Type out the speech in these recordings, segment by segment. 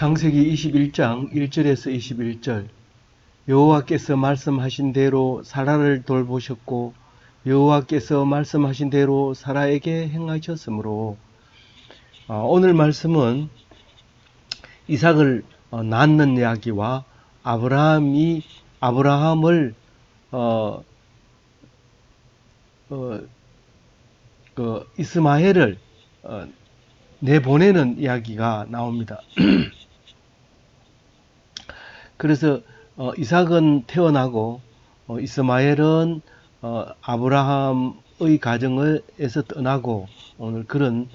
창세기 21장 1절에서 21절. 여호와께서 말씀하신 대로 사라를 돌보셨고 여호와께서 말씀하신 대로 사라에게 행하셨으므로. 오늘 말씀은 이삭을 낳는 이야기와 아브라함을 이스마엘을 내보내는 이야기가 나옵니다. 그래서 이삭은 태어나고 이스마엘은 아브라함의 가정에서 떠나고 오늘 그런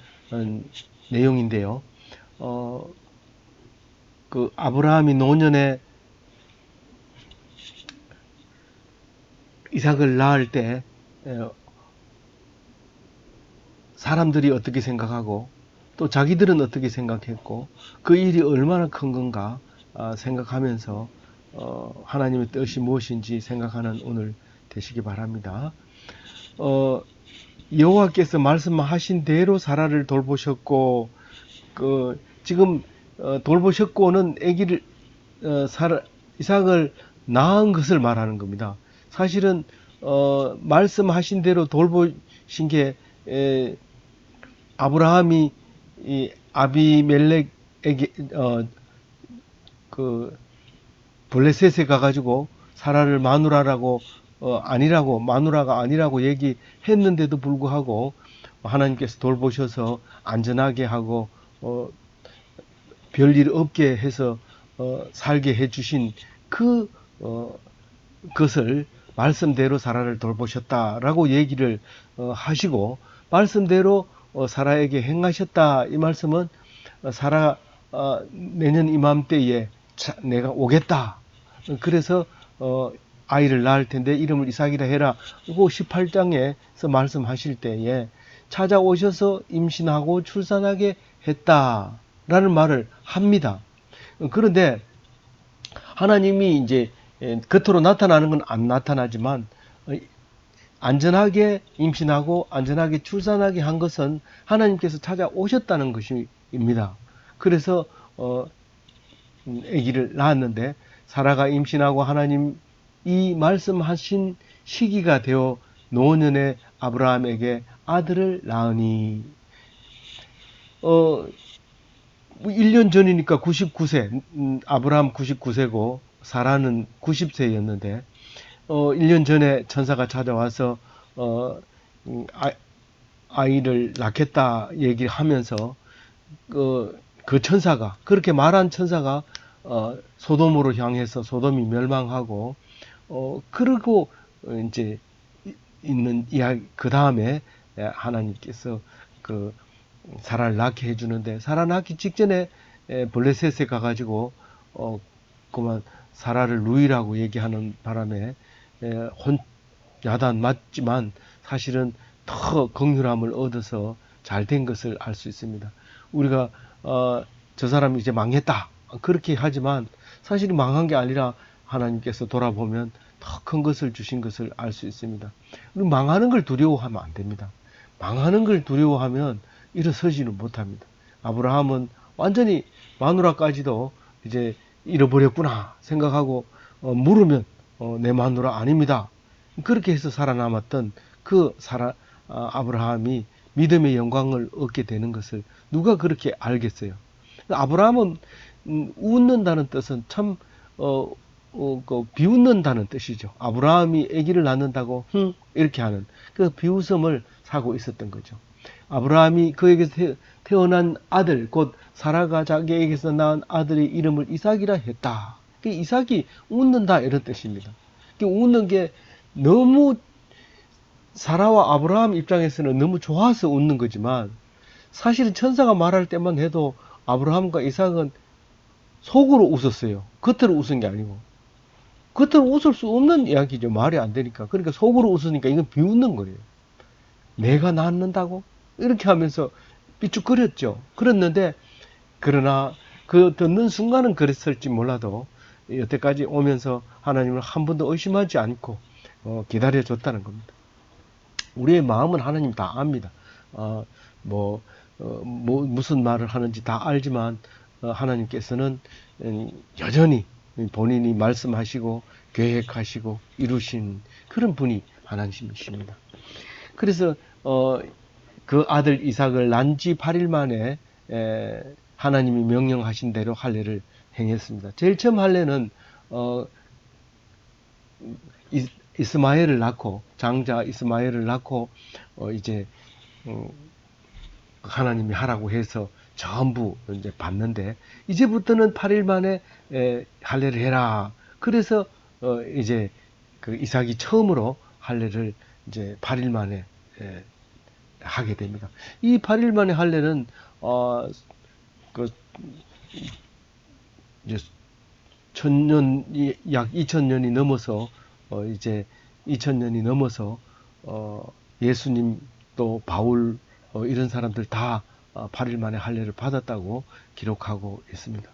내용인데요. 그 아브라함이 노년에 이삭을 낳을 때 사람들이 어떻게 생각하고 또 자기들은 어떻게 생각했고 그 일이 얼마나 큰 건가 생각하면서 하나님의 뜻이 무엇인지 생각하는 오늘 되시기 바랍니다. 여호와께서 말씀하신 대로 사라를 돌보셨고 지금 돌보셨고는 아기를 이삭을 낳은 것을 말하는 겁니다. 사실은 말씀하신 대로 돌보신 게 아브라함이 이 아비멜렉에게 블레셋에 가가지고 사라를 마누라라고 마누라가 아니라고 얘기했는데도 불구하고 하나님께서 돌보셔서 안전하게 하고 별일 없게 해서 살게 해주신 그것을 말씀대로 사라를 돌보셨다라고 얘기를 하시고 말씀대로 사라에게 행하셨다. 이 말씀은 사라 내년 이맘때에 내가 오겠다. 그래서 아이를 낳을 텐데 이름을 이삭이라 해라. 그 18장에서 말씀하실 때에 찾아오셔서 임신하고 출산하게 했다라는 말을 합니다. 그런데 하나님이 이제 겉으로 나타나는 건 안 나타나지만 안전하게 임신하고 안전하게 출산하게 한 것은 하나님께서 찾아오셨다는 것입니다. 그래서 아기를 낳았는데 사라가 임신하고 하나님이 말씀하신 시기가 되어 노년에 아브라함에게 아들을 낳으니 1년 전이니까 99세 아브라함 99세고 사라는 90세였는데 1년 전에 천사가 찾아와서 아이를 낳겠다 얘기를 하면서 그 천사가 그렇게 말한 천사가 소돔으로 향해서 소돔이 멸망하고 그러고 이제 있는 이야기 그 다음에 하나님께서 그 사라를 낳게 해주는데 사라 낳기 직전에 블레셋에 가가지고 그만 사라를 루이라고 얘기하는 바람에 야단 맞지만 사실은 더 긍휼함을 얻어서 잘 된 것을 알 수 있습니다. 우리가 저 사람이 이제 망했다 그렇게 하지만 사실 망한 게 아니라 하나님께서 돌아보면 더 큰 것을 주신 것을 알 수 있습니다. 우리 망하는 걸 두려워하면 안 됩니다. 망하는 걸 두려워하면 일어서지는 못합니다. 아브라함은 완전히 마누라까지도 이제 잃어버렸구나 생각하고 물으면 내 마누라 아닙니다. 그렇게 해서 살아남았던 아브라함이 믿음의 영광을 얻게 되는 것을 누가 그렇게 알겠어요. 아브라함은 웃는다는 뜻은 참 비웃는다는 뜻이죠. 아브라함이 아기를 낳는다고 이렇게 하는 그 비웃음을 사고 있었던 거죠. 아브라함이 그에게서 태어난 아들 곧 사라가 자기에게서 낳은 아들의 이름을 이삭이라 했다. 이삭이 웃는다 이런 뜻입니다. 웃는 게 너무 사라와 아브라함 입장에서는 너무 좋아서 웃는 거지만 사실은 천사가 말할 때만 해도 아브라함과 이삭은 속으로 웃었어요. 겉으로 웃은 게 아니고. 겉으로 웃을 수 없는 이야기죠. 말이 안 되니까. 그러니까 속으로 웃으니까 이건 비웃는 거예요. 내가 낳는다고? 이렇게 하면서 삐죽거렸죠. 그랬는데 그러나 그 듣는 순간은 그랬을지 몰라도 여태까지 오면서 하나님을 한 번도 의심하지 않고 기다려줬다는 겁니다. 우리의 마음은 하나님 다 압니다. 무슨 말을 하는지 다 알지만 하나님께서는 여전히 본인이 말씀하시고 계획하시고 이루신 그런 분이 하나님이십니다. 그래서 그 아들 이삭을 난 지 8일 만에 하나님이 명령하신 대로 할례를 행했습니다. 제일 처음 할례는 이스마엘을 낳고 장자 이스마엘을 낳고 이제 하나님이 하라고 해서 전부 이제 받는데 이제부터는 8일 만에 할례를 해라. 그래서 이제 그 이삭이 처음으로 할례를 이제 8일 만에 하게 됩니다. 이 8일 만에 할례는 그 이제 천년이 약 2000년이 넘어서 이제 2000년이 넘어서 예수님 또 바울 이런 사람들 다 8일 만에 할례를 받았다고 기록하고 있습니다.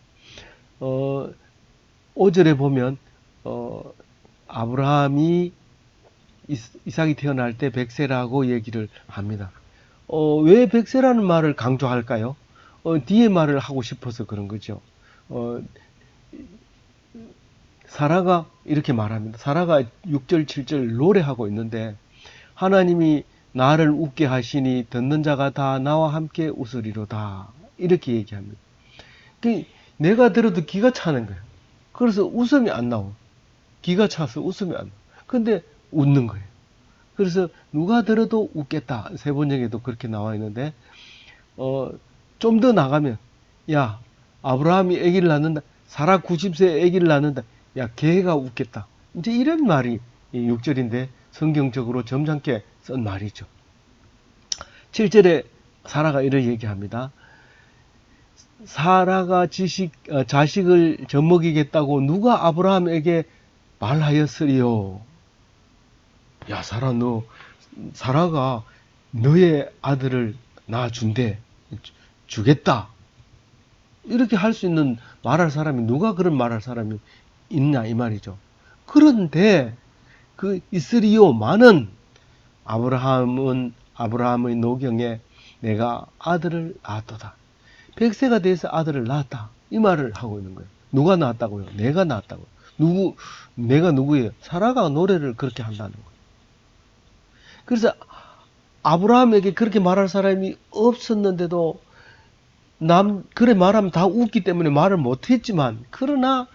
5절에 보면 아브라함이 이삭이 태어날 때 백세라고 얘기를 합니다. 왜 백세라는 말을 강조할까요? 뒤에 말을 하고 싶어서 그런 거죠. 사라가 이렇게 말합니다. 사라가 6절, 7절 노래하고 있는데 하나님이 나를 웃게 하시니 듣는 자가 다 나와 함께 웃으리로다. 이렇게 얘기합니다. 내가 들어도 기가 차는 거예요. 그래서 웃음이 안 나오. 기가 차서 웃음이 안 나오. 근데 웃는 거예요. 그래서 누가 들어도 웃겠다. 세번역에도 그렇게 나와 있는데 좀 더 나가면 야 아브라함이 아기를 낳는다. 사라 90세에 아기를 낳는다. 야 걔가 웃겠다. 이제 이런 말이 6절인데 성경적으로 점잖게 쓴 말이죠. 7절에 사라가 이렇게 얘기합니다. 사라가 자식을 젖먹이겠다고 누가 아브라함에게 말하였으리요. 야 사라가 너의 아들을 낳아준대. 주겠다. 이렇게 할 수 있는 말할 사람이 누가 그런 말할 사람이 있냐 이 말이죠. 그런데 그 있으리요만은 아브라함의 노경에 내가 아들을 낳았도다. 100세가 돼서 아들을 낳았다. 이 말을 하고 있는 거예요. 누가 낳았다고요? 내가 낳았다고요. 내가 누구예요? 사라가 노래를 그렇게 한다는 거예요. 그래서 아브라함에게 그렇게 말할 사람이 없었는데도 그래 말하면 다 웃기 때문에 말을 못했지만 그러나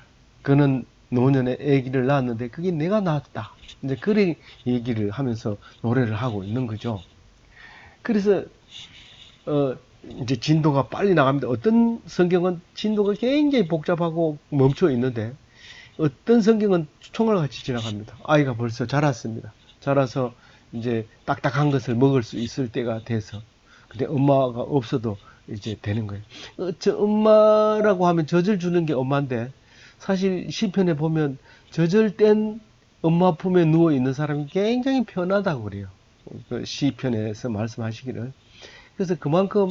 그는 노년에 아기를 낳았는데 그게 내가 낳았다. 이제 그런 얘기를 하면서 노래를 하고 있는 거죠. 그래서 이제 진도가 빨리 나갑니다. 어떤 성경은 진도가 굉장히 복잡하고 멈춰 있는데 어떤 성경은 총알같이 지나갑니다. 아이가 벌써 자랐습니다. 자라서 이제 딱딱한 것을 먹을 수 있을 때가 돼서 근데 엄마가 없어도 이제 되는 거예요. 엄마라고 하면 젖을 주는 게 엄마인데 사실 시편에 보면 젖을 뗀 엄마 품에 누워 있는 사람이 굉장히 편하다고 그래요. 그 시편에서 말씀하시기를. 그래서 그만큼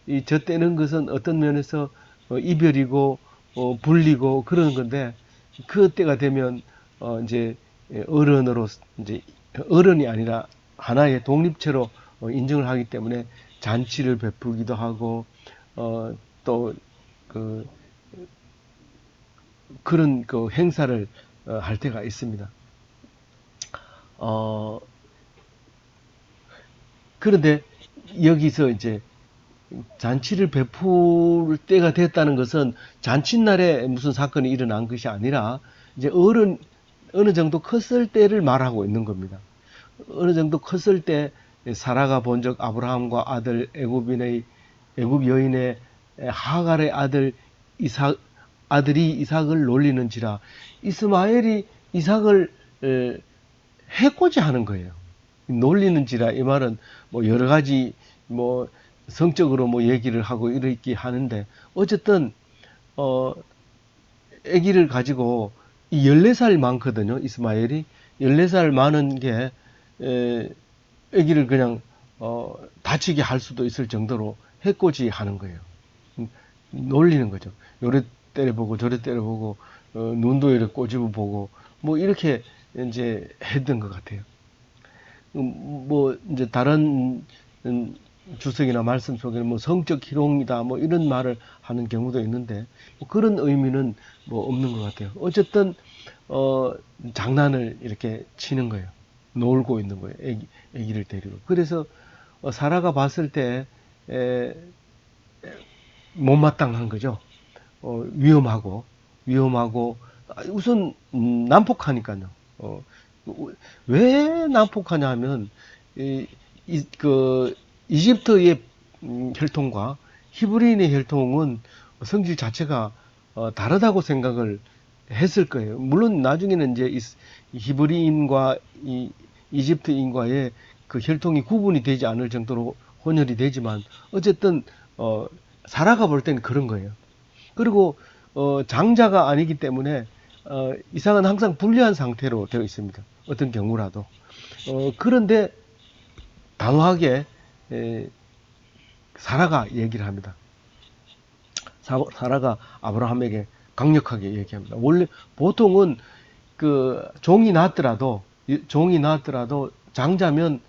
이 젖대는 것은 어떤 면에서 이별이고 분리고 그러는 건데 그 때가 되면 이제 어른으로 이제 어른이 아니라 하나의 독립체로 인정을 하기 때문에 잔치를 베푸기도 하고 또 그런 그 행사를 할 때가 있습니다. 그런데 여기서 이제 잔치를 베풀 때가 됐다는 것은 잔칫날에 무슨 사건이 일어난 것이 아니라 이제 어느 정도 컸을 때를 말하고 있는 겁니다. 어느 정도 컸을 때 사라가 본적 아브라함과 아들 애굽 여인의 하갈의 아들이 이삭을 놀리는지라 이스마엘이 이삭을 해코지 하는 거예요. 놀리는지라 이 말은 뭐 여러 가지 뭐 성적으로 뭐 얘기를 하고 이렇게 하는데 어쨌든 아기를 가지고 14살 많거든요. 이스마엘이 14살 많은 게 아기를 그냥 다치게 할 수도 있을 정도로 해코지 하는 거예요. 놀리는 거죠. 요래 때려보고 저래 때려보고 눈도 이렇게 꼬집어 보고 뭐 이렇게 이제 했던 것 같아요. 뭐 이제 다른 주석이나 말씀 속에는 뭐 성적 희롱이다 뭐 이런 말을 하는 경우도 있는데 뭐 그런 의미는 뭐 없는 것 같아요. 어쨌든 장난을 이렇게 치는 거예요. 놀고 있는 거예요. 애기를 데리고. 그래서 사라가 봤을 때 못마땅한 거죠. 위험하고 우선 난폭하니까요. 왜 난폭하냐 하면 그 이집트의 혈통과 히브리인의 혈통은 성질 자체가 다르다고 생각을 했을 거예요. 물론 나중에는 이제 히브리인과 이집트인과의 그 혈통이 구분이 되지 않을 정도로 혼혈이 되지만 어쨌든 사라가 볼 때는 그런 거예요. 그리고 장자가 아니기 때문에 이상은 항상 불리한 상태로 되어 있습니다. 어떤 경우라도. 그런데 단호하게 사라가 얘기를 합니다. 사라가 아브라함에게 강력하게 얘기합니다. 원래 보통은 그 종이 낳았더라도 장자면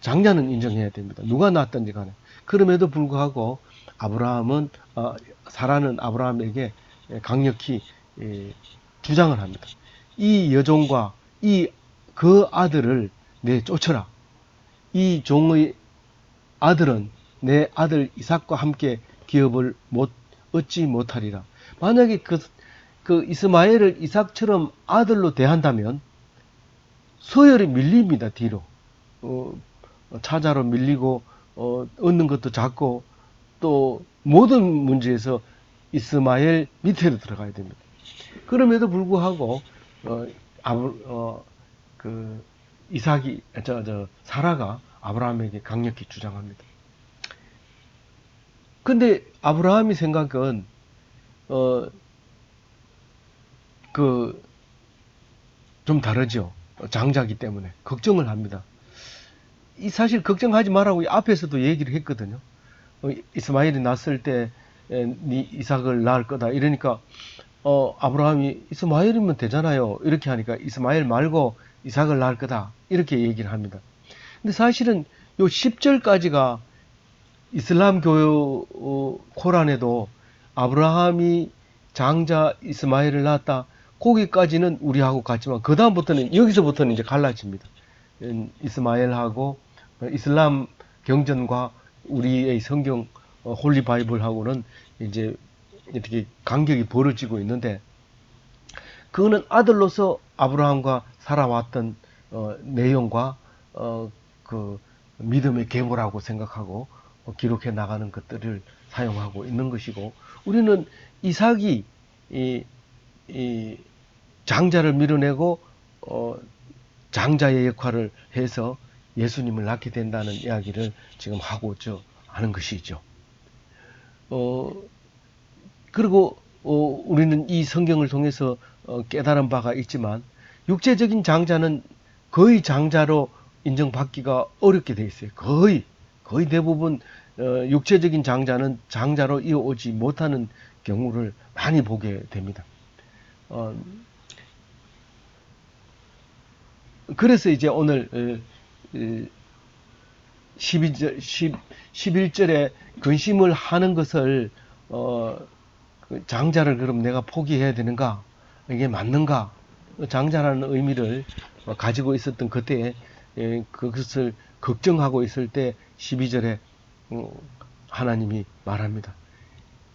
장자는 인정해야 됩니다. 누가 낳았든지 간에. 그럼에도 불구하고 사라는 아브라함에게 강력히 주장을 합니다. 이 여종과 그 아들을 내쫓아라. 이 종의 아들은 내 아들 이삭과 함께 기업을 얻지 못하리라. 만약에 그 이스마엘을 이삭처럼 아들로 대한다면 서열이 밀립니다. 뒤로. 차자로 밀리고 얻는 것도 작고 또 모든 문제에서 이스마엘 밑에로 들어가야 됩니다. 그럼에도 불구하고 사라가 아브라함에게 강력히 주장합니다. 근데 아브라함이 생각은 좀 다르죠. 장자기 때문에 걱정을 합니다. 사실 걱정하지 말라고 앞에서도 얘기를 했거든요. 이스마엘이 낳았을 때 네 이삭을 낳을 거다 이러니까 아브라함이 이스마엘이면 되잖아요 이렇게 하니까 이스마엘 말고 이삭을 낳을 거다 이렇게 얘기를 합니다. 근데 사실은 요 10절까지가 이슬람 교육 코란에도 아브라함이 장자 이스마엘을 낳았다 거기까지는 우리하고 같지만 그 다음부터는 여기서부터는 이제 갈라집니다. 이스마엘하고 이슬람 경전과 우리의 성경 홀리 바이블하고는 이제 이렇게 간격이 벌어지고 있는데 그거는 아들로서 아브라함과 살아왔던 내용과 그 믿음의 계보라고 생각하고 기록해 나가는 것들을 사용하고 있는 것이고 우리는 이삭이 이 장자를 밀어내고 장자의 역할을 해서 예수님을 낳게 된다는 이야기를 지금 하고자 하는 것이죠. 그리고 우리는 이 성경을 통해서 깨달은 바가 있지만 육체적인 장자는 거의 장자로 인정받기가 어렵게 돼 있어요. 거의 대부분 육체적인 장자는 장자로 이어오지 못하는 경우를 많이 보게 됩니다. 그래서 이제 오늘 11절에 근심을 하는 것을 장자를 그럼 내가 포기해야 되는가? 이게 맞는가? 장자라는 의미를 가지고 있었던 그때에 그것을 걱정하고 있을 때 12절에 하나님이 말합니다.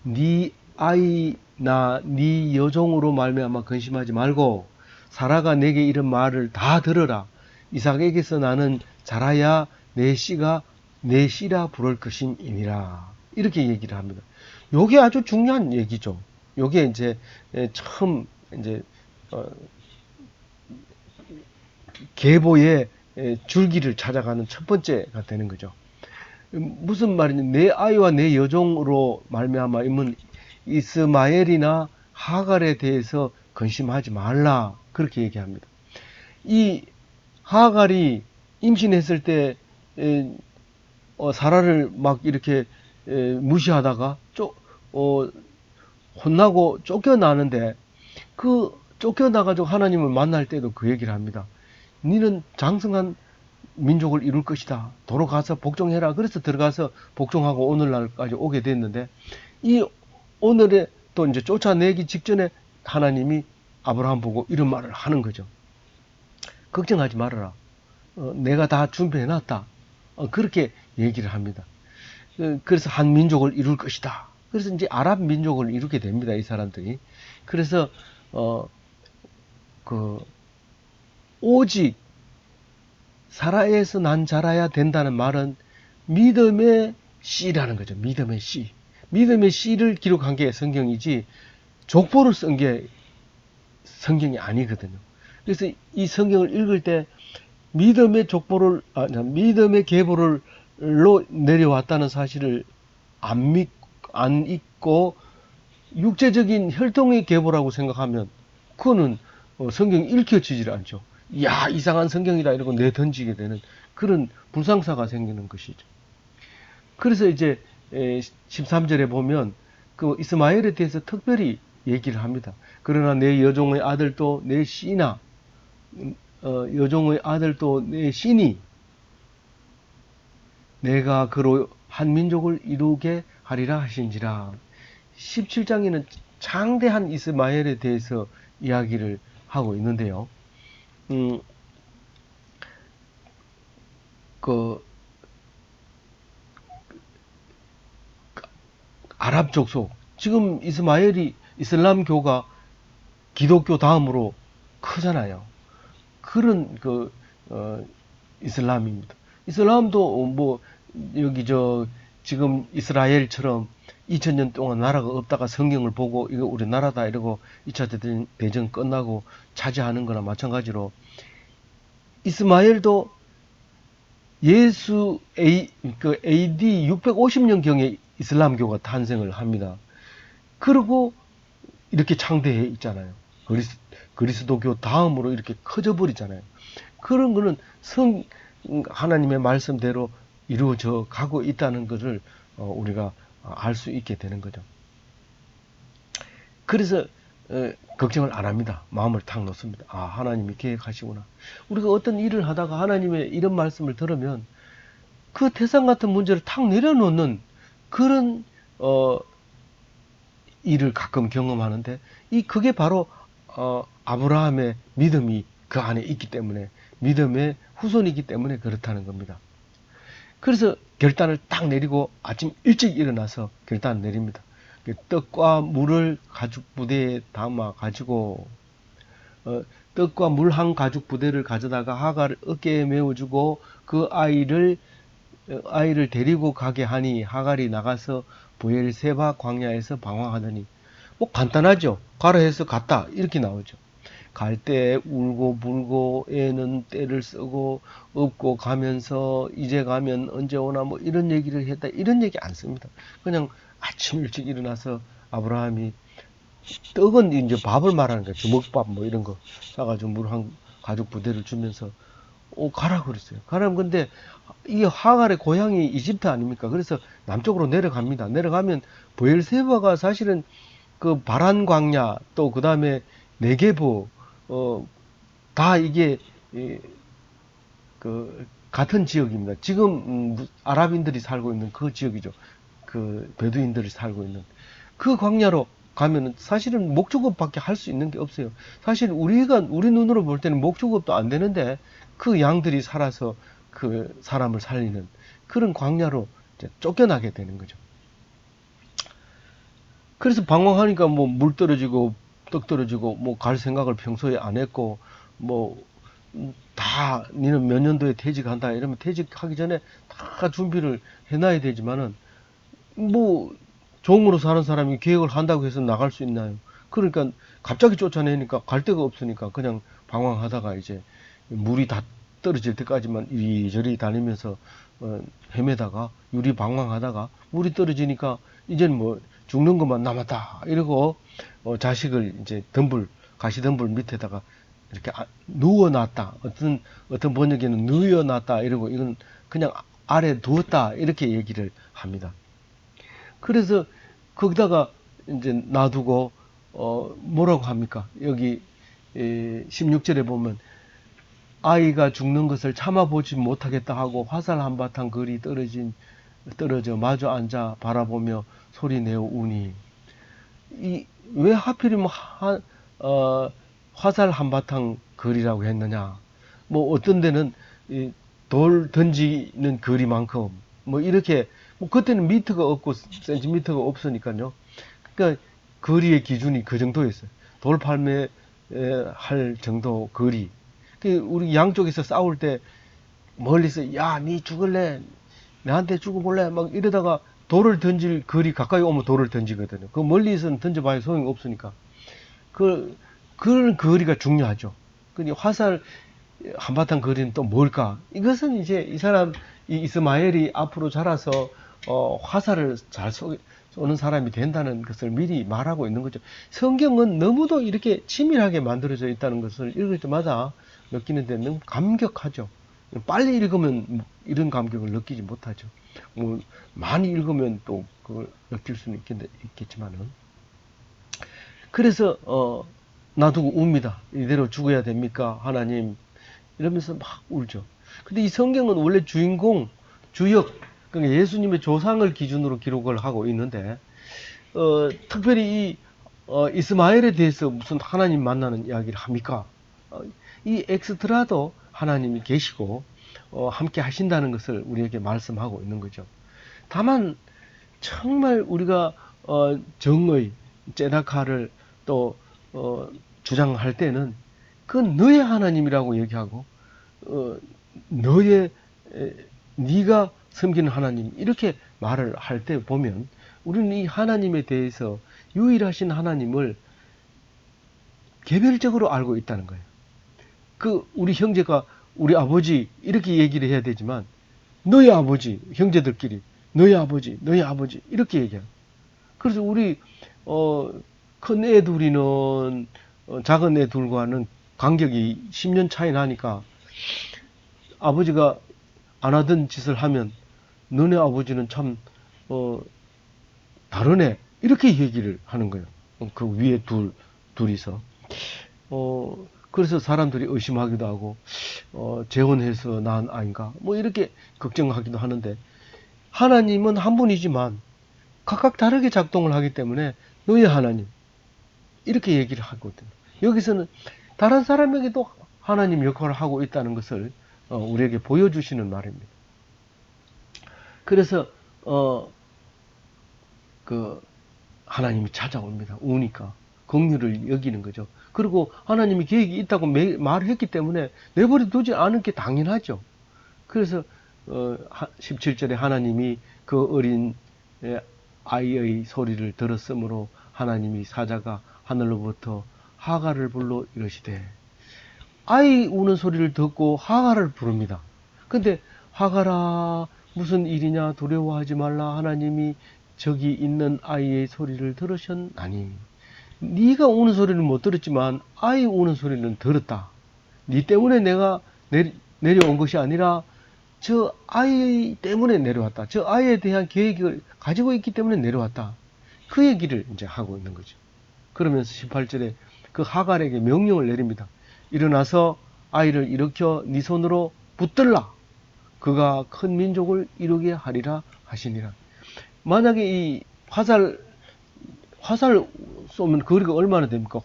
네 아이나 네 여종으로 말미암아 근심하지 말고 사라가 내게 이런 말을 다 들어라. 이삭에게서 나는 자라야 내 씨가 내 씨라 부를 것임이니라. 이렇게 얘기를 합니다. 요게 아주 중요한 얘기죠. 요게 이제 처음 이제 계보의 줄기를 찾아가는 첫 번째가 되는 거죠. 무슨 말이냐? 내 아이와 내 여종으로 말미암아 이스마엘이나 하갈에 대해서 근심하지 말라. 그렇게 얘기합니다. 이 하갈이 임신했을 때 사라를 막 이렇게 무시하다가 혼나고 쫓겨나는데 그 쫓겨나가지고 하나님을 만날 때도 그 얘기를 합니다. 너는 장성한 민족을 이룰 것이다. 도로 가서 복종해라. 그래서 들어가서 복종하고 오늘날까지 오게 됐는데, 이 오늘에 또 이제 쫓아내기 직전에 하나님이 아브라함 보고 이런 말을 하는 거죠. 걱정하지 말아라. 내가 다 준비해놨다. 그렇게 얘기를 합니다. 그래서 한 민족을 이룰 것이다. 그래서 이제 아랍 민족을 이루게 됩니다. 이 사람들이. 그래서 그 오직 사라에서 난 자라야 된다는 말은 믿음의 씨라는 거죠. 믿음의 씨. 믿음의 씨를 기록한 게 성경이지 족보를 쓴 게 성경이 아니거든요. 그래서 이 성경을 읽을 때 믿음의 족보를 믿음의 계보를로 내려왔다는 사실을 안 잊고 육체적인 혈통의 계보라고 생각하면 그거는 성경이 읽혀지질 않죠. 야, 이상한 성경이다 이러고 내던지게 되는 그런 불상사가 생기는 것이죠. 그래서 이제 13절에 보면 그 이스마엘에 대해서 특별히 얘기를 합니다. 그러나 내 여종의 아들도 내 씨나 여종의 아들도 내 씨니 내가 그로 한 민족을 이루게 하리라 하신지라. 17장에는 장대한 이스마엘에 대해서 이야기를 하고 있는데요. 그 아랍 족속, 지금 이스마엘이 이슬람교가 기독교 다음으로 크잖아요. 그런 이슬람입니다. 이슬람도 뭐 여기 지금 이스라엘처럼 2000년 동안 나라가 없다가 성경을 보고 이거 우리 나라다 이러고 2차 대전 끝나고 차지하는 거나 마찬가지로 이스마엘도 예수 AD 650년경에 이슬람교가 탄생을 합니다. 그리고 이렇게 창대해 있잖아요. 그리스도교 다음으로 이렇게 커져 버리잖아요. 그런 거는 하나님의 말씀대로 이루어져 가고 있다는 것을 우리가 알 수 있게 되는 거죠. 그래서 걱정을 안 합니다. 마음을 탁 놓습니다. 아, 하나님이 계획하시구나. 우리가 어떤 일을 하다가 하나님의 이런 말씀을 들으면 그 태산 같은 문제를 탁 내려놓는 그런 일을 가끔 경험하는데 그게 바로 아브라함의 믿음이 그 안에 있기 때문에 믿음의 후손이기 때문에 그렇다는 겁니다. 그래서 결단을 딱 내리고 아침 일찍 일어나서 결단을 내립니다. 떡과 물을 가죽 부대에 담아 가지고 떡과 물 한 가죽 부대를 가져다가 하갈을 어깨에 메워주고 그 아이를 데리고 가게 하니 하갈이 나가서 브엘세바 광야에서 방황하더니 뭐 간단하죠. 가라 해서 갔다 이렇게 나오죠. 갈 때 울고 불고 애는 때를 쓰고 업고 가면서 이제 가면 언제 오나 뭐 이런 얘기를 했다 이런 얘기 안 씁니다. 그냥 아침 일찍 일어나서 아브라함이 떡은 이제 밥을 말하는 거예요. 주먹밥 뭐 이런 거 싸가지고 물 한 가죽 부대를 주면서 가라 그랬어요. 가라면 근데 이 하갈의 고향이 이집트 아닙니까? 그래서 남쪽으로 내려갑니다. 내려가면 브엘세바가 사실은 그 바란 광야 또 그 다음에 네게브 다 이게 그 같은 지역입니다. 지금 아랍인들이 살고 있는 그 지역이죠. 그 베두인들이 살고 있는 그 광야로 가면은 사실은 목축업밖에 할 수 있는 게 없어요. 사실 우리 눈으로 볼 때는 목축업도 안 되는데 그 양들이 살아서 그 사람을 살리는 그런 광야로 이제 쫓겨나게 되는 거죠. 그래서 방황하니까 뭐 물 떨어지고 떡 떨어지고 뭐 갈 생각을 평소에 안 했고 뭐 다 니는 몇 년도에 퇴직한다 이러면 퇴직하기 전에 다 준비를 해놔야 되지만은 뭐 종으로 사는 사람이 계획을 한다고 해서 나갈 수 있나요? 그러니까 갑자기 쫓아내니까 갈 데가 없으니까 그냥 방황하다가 이제 물이 다 떨어질 때까지만 이리저리 다니면서 헤매다가 유리 방황하다가 물이 떨어지니까 이제는 뭐 죽는 것만 남았다 이러고 자식을 이제 가시덤불 밑에다가 이렇게 누워놨다. 어떤 번역에는 누워놨다 이러고 이건 그냥 아래 두었다 이렇게 얘기를 합니다. 그래서 거기다가 이제 놔두고 뭐라고 합니까? 여기 16절에 보면 아이가 죽는 것을 참아보지 못하겠다 하고 화살 한바탕 그리 떨어져 마주 앉아 바라보며 소리내어 우니 왜 하필이면 화살 한바탕 거리라고 했느냐. 뭐 어떤 데는 돌 던지는 거리만큼 뭐 이렇게 뭐 그때는 미터가 없고 센티미터가 없으니까요. 그러니까 거리의 기준이 그 정도였어요. 돌 팔매 할 정도 거리. 우리 양쪽에서 싸울 때 멀리서 야, 니 죽을래? 나한테 죽어볼래? 막 이러다가 돌을 던질 거리 가까이 오면 돌을 던지거든요. 그 멀리서는 던져봐야 소용이 없으니까. 그런 거리가 중요하죠. 근데 화살 한바탕 거리는 또 뭘까? 이것은 이제 이 사람, 이 이스마엘이 앞으로 자라서 화살을 잘 쏘는 사람이 된다는 것을 미리 말하고 있는 거죠. 성경은 너무도 이렇게 치밀하게 만들어져 있다는 것을 읽을 때마다 느끼는데 너무 감격하죠. 빨리 읽으면 이런 감격을 느끼지 못하죠. 뭐 많이 읽으면 또 그걸 느낄 수는 있겠지만은. 그래서 놔두고 웁니다. 이대로 죽어야 됩니까? 하나님. 이러면서 막 울죠. 근데 이 성경은 원래 주인공, 주역, 그러니까 예수님의 조상을 기준으로 기록을 하고 있는데, 특별히 이, 이스마엘에 대해서 무슨 하나님 만나는 이야기를 합니까? 이 엑스트라도 하나님이 계시고, 함께 하신다는 것을 우리에게 말씀하고 있는 거죠. 다만, 정말 우리가, 정의, 제다카를 또, 주장할 때는, 그건 너의 하나님이라고 얘기하고, 너의, 네가 섬기는 하나님, 이렇게 말을 할 때 보면, 우리는 이 하나님에 대해서 유일하신 하나님을 개별적으로 알고 있다는 거예요. 우리 형제가 우리 아버지, 이렇게 얘기를 해야 되지만, 너희 아버지, 형제들끼리, 너희 아버지, 너희 아버지, 이렇게 얘기해요. 그래서 우리, 큰 애 둘이는, 작은 애 둘과는 간격이 10년 차이 나니까, 아버지가 안 하던 짓을 하면, 너네 아버지는 참, 다르네. 이렇게 얘기를 하는 거예요. 그 위에 둘이서. 그래서 사람들이 의심하기도 하고, 재혼해서 낳은 아인가? 뭐 이렇게 걱정하기도 하는데, 하나님은 한 분이지만, 각각 다르게 작동을 하기 때문에, 너희 하나님. 이렇게 얘기를 하거든요. 여기서는 다른 사람에게도 하나님 역할을 하고 있다는 것을 우리에게 보여주시는 말입니다. 그래서, 하나님이 찾아옵니다. 우니까. 긍휼을 여기는 거죠. 그리고 하나님이 계획이 있다고 말했기 때문에 내버려 두지 않은 게 당연하죠. 그래서 17절에 하나님이 그 어린 아이의 소리를 들었으므로 하나님이 사자가 하늘로부터 하갈을 불러 이르시되, 아이 우는 소리를 듣고 하갈을 부릅니다. 근데 하갈아 무슨 일이냐, 두려워하지 말라, 하나님이 저기 있는 아이의 소리를 들으셨나니. 네가 우는 소리는 못 들었지만 아이 우는 소리는 들었다. 네 때문에 내가 내려온 것이 아니라 저 아이 때문에 내려왔다. 저 아이에 대한 계획을 가지고 있기 때문에 내려왔다. 그 얘기를 이제 하고 있는 거죠. 그러면서 18절에 그 하갈에게 명령을 내립니다. 일어나서 아이를 일으켜 네 손으로 붙들라. 그가 큰 민족을 이루게 하리라 하시니라. 만약에 이 화살 쏘면 거리가 얼마나 됩니까?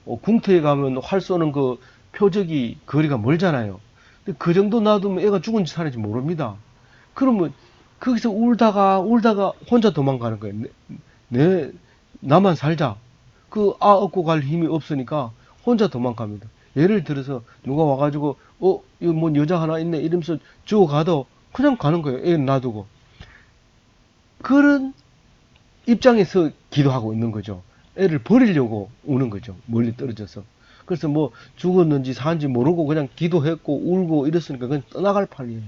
궁터에 가면 활 쏘는 그 표적이 거리가 멀잖아요. 근데 그 정도 놔두면 애가 죽은지 살인지 모릅니다. 그러면 거기서 울다가 혼자 도망가는 거예요. 나만 살자. 업고 갈 힘이 없으니까 혼자 도망갑니다. 예를 들어서 누가 와가지고 이거 뭐 여자 하나 있네 이러면서 죽어가도 그냥 가는 거예요. 애 놔두고. 그런 입장에서 기도하고 있는 거죠. 애를 버리려고 우는 거죠. 멀리 떨어져서. 그래서 뭐 죽었는지 산지 모르고 그냥 기도했고 울고 이랬으니까 그냥 떠나갈 판이에요.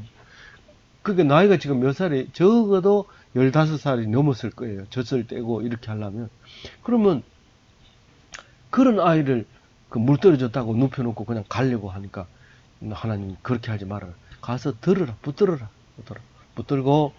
그게 나이가 지금 몇 살에 적어도 15살이 넘었을 거예요. 젖을 떼고 이렇게 하려면. 그러면 그런 아이를 물 떨어졌다고 눕혀놓고 그냥 가려고 하니까 하나님이 그렇게 하지 말아라. 가서 붙들어라. 붙들고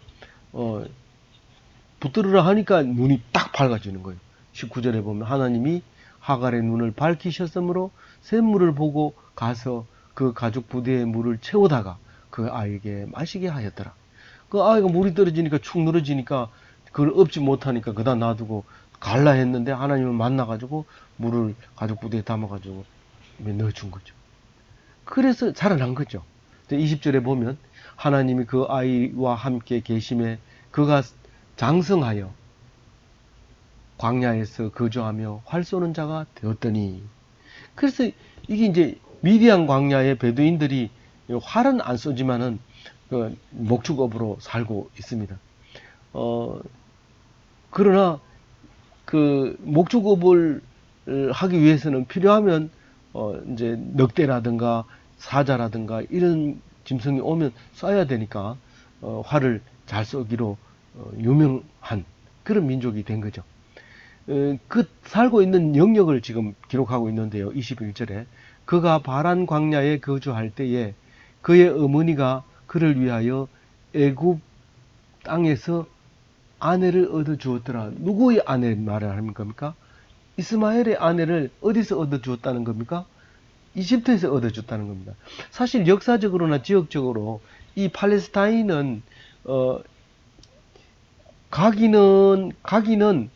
붙들으라 하니까 눈이 딱 밝아지는 거예요. 19절에 보면 하나님이 하갈의 눈을 밝히셨으므로 샘물을 보고 가서 그 가죽 부대에 물을 채우다가 그 아이에게 마시게 하였더라. 그 아이가 물이 떨어지니까 축 늘어지니까 그걸 업지 못하니까 그다 놔두고 갈라 했는데 하나님을 만나가지고 물을 가죽 부대에 담아가지고 넣어준 거죠. 그래서 살아난 거죠. 20절에 보면 하나님이 그 아이와 함께 계심에 그가 장성하여 광야에서 거주하며 활 쏘는 자가 되었더니, 그래서 이게 이제 미디안 광야의 베두인들이 활은 안 쏘지만은 그 목축업으로 살고 있습니다. 그러나 그 목축업을 하기 위해서는 필요하면 이제 늑대라든가 사자라든가 이런 짐승이 오면 쏴야 되니까 활을 잘 쏘기로 유명한 그런 민족이 된 거죠. 그 살고 있는 영역을 지금 기록하고 있는데요. 21절에 그가 바란 광야에 거주할 때에 그의 어머니가 그를 위하여 애굽 땅에서 아내를 얻어 주었더라. 누구의 아내 말을 하는 겁니까? 이스마엘의 아내를 어디서 얻어 주었다는 겁니까? 이집트에서 얻어 줬다는 겁니다. 사실 역사적으로나 지역적으로 이 팔레스타인은 가기는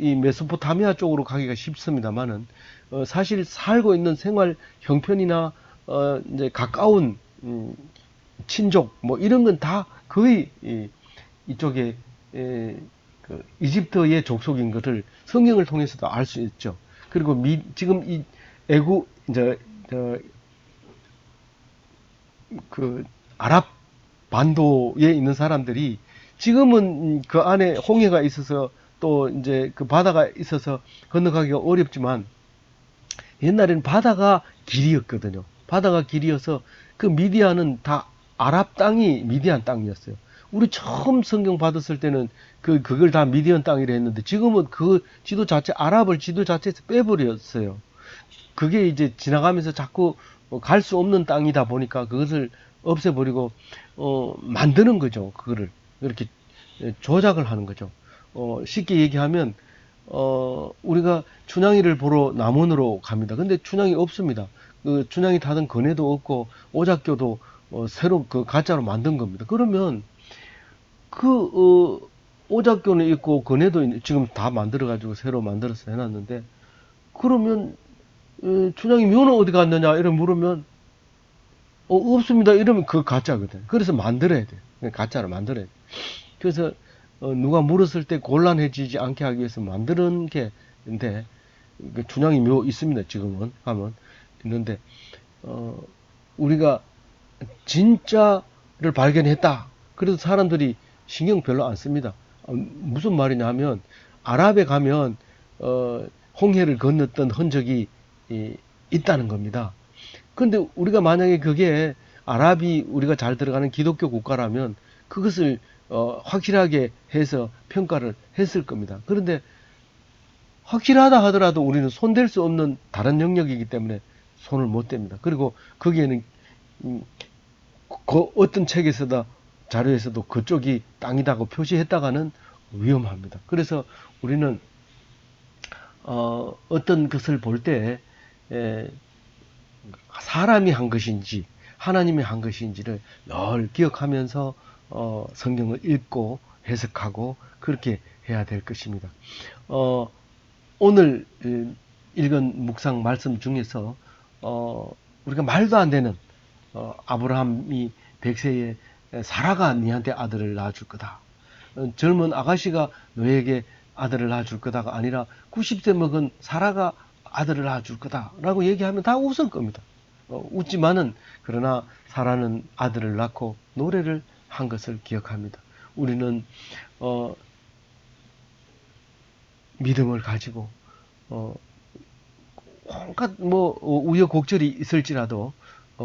이 메소포타미아 쪽으로 가기가 쉽습니다만은 사실 살고 있는 생활 형편이나 이제 가까운 친족 뭐 이런 건 다 거의 이쪽에 그 이집트의 족속인 것을 성경을 통해서도 알 수 있죠. 그리고 지금 이 애국 이제 그 아랍 반도에 있는 사람들이 지금은 그 안에 홍해가 있어서 또 이제 그 바다가 있어서 건너가기가 어렵지만 옛날에는 바다가 길이었거든요. 바다가 길이어서 그 미디안은 다 아랍 땅이 미디안 땅이었어요. 우리 처음 성경 받았을 때는 그걸 다 미디안 땅이라 했는데 지금은 그 지도 자체, 아랍을 지도 자체에서 빼버렸어요. 그게 이제 지나가면서 자꾸 갈 수 없는 땅이다 보니까 그것을 없애버리고, 만드는 거죠. 그거를. 이렇게 조작을 하는 거죠. 쉽게 얘기하면, 우리가 춘향이를 보러 남원으로 갑니다. 근데 춘향이 없습니다. 그 춘향이 타던 거내도 없고, 오작교도 새로 그 가짜로 만든 겁니다. 그러면, 오작교는 있고, 거내도 지금 다 만들어가지고 새로 만들어서 해놨는데, 그러면, 춘향이 묘는 어디 갔느냐? 이런 물으면, 없습니다. 이러면 그거 가짜거든. 그래서 만들어야 돼. 가짜로 만들어야 돼. 그래서, 누가 물었을 때 곤란해지지 않게 하기 위해서 만드는 게, 인데, 춘향이 묘 있습니다. 지금은. 하면. 있는데, 우리가 진짜를 발견했다. 그래서 사람들이 신경 별로 안 씁니다. 무슨 말이냐 하면, 아랍에 가면, 홍해를 건넜던 흔적이 있다는 겁니다. 근데 우리가 만약에 그게 아랍이 우리가 잘 들어가는 기독교 국가라면 그것을 확실하게 해서 평가를 했을 겁니다. 그런데 확실하다 하더라도 우리는 손댈 수 없는 다른 영역이기 때문에 손을 못 댑니다. 그리고 거기에는 어떤 책에서도 자료에서도 그쪽이 땅이다고 표시했다가는 위험합니다. 그래서 우리는 어떤 것을 볼 때 사람이 한 것인지 하나님이 한 것인지를 늘 기억하면서 성경을 읽고 해석하고 그렇게 해야 될 것입니다. 오늘 읽은 묵상 말씀 중에서 우리가 말도 안 되는 아브라함이 100세에 사라가 네한테 아들을 낳아줄 거다. 젊은 아가씨가 너에게 아들을 낳아줄 거다가 아니라 90세 먹은 사라가 아들을 낳아줄 거다라고 얘기하면 다 웃을 겁니다. 웃지만은 그러나 사라는 아들을 낳고 노래를 한 것을 기억합니다. 우리는 믿음을 가지고 온갖 우여곡절이 있을지라도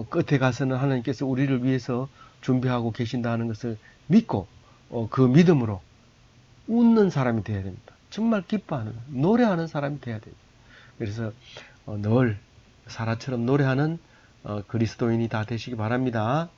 끝에 가서는 하나님께서 우리를 위해서 준비하고 계신다는 것을 믿고 그 믿음으로 웃는 사람이 되어야 됩니다. 정말 기뻐하는 노래하는 사람이 되어야 됩니다. 그래서 늘 사라처럼 노래하는 그리스도인이 다 되시기 바랍니다.